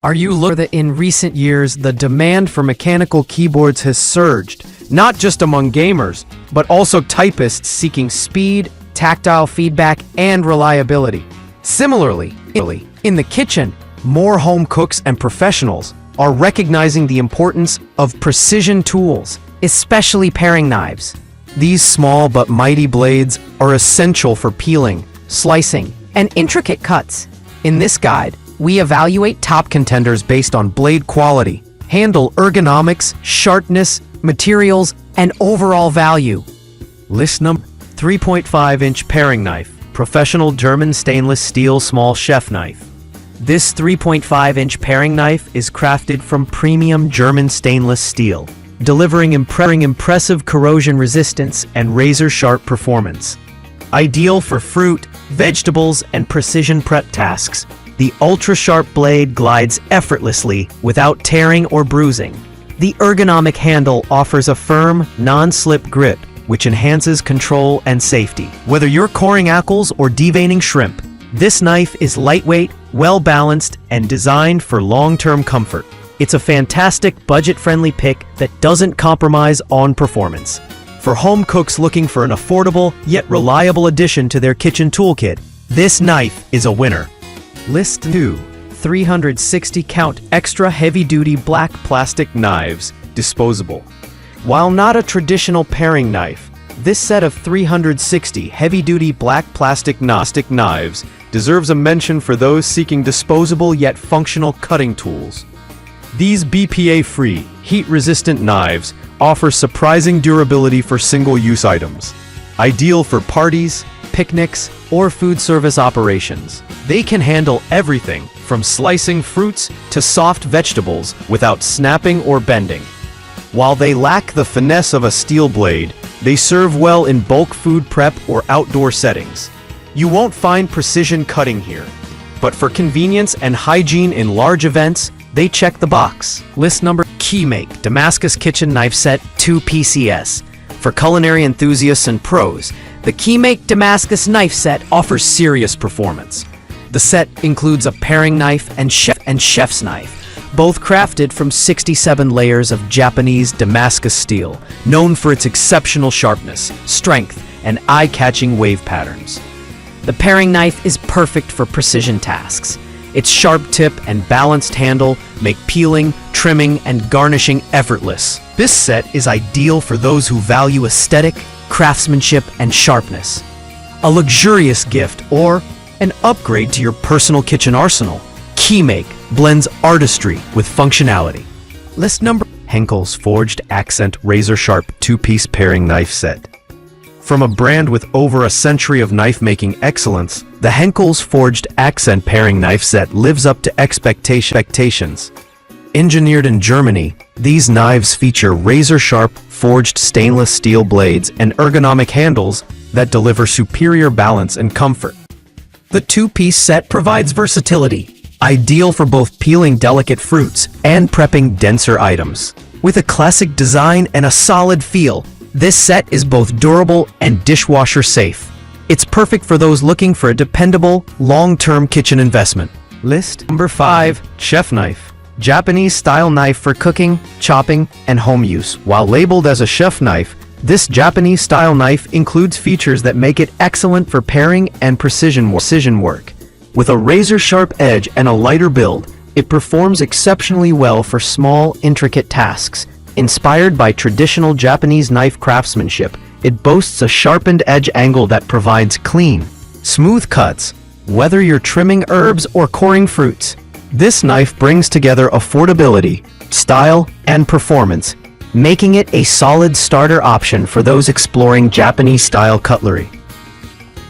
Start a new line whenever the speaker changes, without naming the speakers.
Are you aware that in recent years, the demand for mechanical keyboards has surged, not just among gamers, but also typists seeking speed, tactile feedback, and reliability. Similarly, in the kitchen, more home cooks and professionals are recognizing the importance of precision tools, especially paring knives. These small but mighty blades are essential for peeling, slicing, and intricate cuts. In this guide, we evaluate top contenders based on blade quality, handle ergonomics, sharpness, materials, and overall value. List number 3.5-inch paring knife, professional German stainless steel small chef knife. This 3.5-inch paring knife is crafted from premium German stainless steel, delivering impressive corrosion resistance and razor-sharp performance. Ideal for fruit, vegetables, and precision prep tasks, the ultra-sharp blade glides effortlessly without tearing or bruising. The ergonomic handle offers a firm, non-slip grip, which enhances control and safety. Whether you're coring apples or deveining shrimp, this knife is lightweight, well-balanced, and designed for long-term comfort. It's a fantastic budget-friendly pick that doesn't compromise on performance. For home cooks looking for an affordable yet reliable addition to their kitchen toolkit, this knife is a winner. List 2. 360 count extra heavy-duty black plastic knives, disposable. While not a traditional paring knife, this set of 360 heavy-duty black plastic knives deserves a mention for those seeking disposable yet functional cutting tools. These BPA-free, heat-resistant knives offer surprising durability for single-use items. Ideal for parties, picnics, or food service operations. They can handle everything from slicing fruits to soft vegetables without snapping or bending. While they lack the finesse of a steel blade, they serve well in bulk food prep or outdoor settings. You won't find precision cutting here, but for convenience and hygiene in large events, they check the box. List number Keyake Damascus Kitchen Knife Set 2 PCS. For culinary enthusiasts and pros, the Keyake Damascus Knife Set offers serious performance. The set includes a paring knife and chef's knife, both crafted from 67 layers of Japanese Damascus steel, known for its exceptional sharpness, strength, and eye-catching wave patterns. The paring knife is perfect for precision tasks. Its sharp tip and balanced handle make peeling, trimming, and garnishing effortless. This set is ideal for those who value aesthetic, craftsmanship, and sharpness. A luxurious gift or an upgrade to your personal kitchen arsenal, Keyake blends artistry with functionality. List number Henckels Forged Accent Razor Sharp 2-piece paring knife set. From a brand with over a century of knife-making excellence, the Henckels Forged Accent Paring Knife Set lives up to expectations. Engineered in Germany, these knives feature razor-sharp, forged stainless steel blades and ergonomic handles that deliver superior balance and comfort. The 2-piece set provides versatility, ideal for both peeling delicate fruits and prepping denser items. With a classic design and a solid feel, this set is both durable and dishwasher safe. It's perfect for those looking for a dependable, long-term kitchen investment. List number 5. Chef Knife. Japanese-style knife for cooking, chopping, and home use. While labeled as a chef knife, this Japanese-style knife includes features that make it excellent for paring and precision work. With a razor-sharp edge and a lighter build, it performs exceptionally well for small, intricate tasks. Inspired by traditional Japanese knife craftsmanship, it boasts a sharpened edge angle that provides clean, smooth cuts, whether you're trimming herbs or coring fruits. This knife brings together affordability, style, and performance, making it a solid starter option for those exploring Japanese-style cutlery.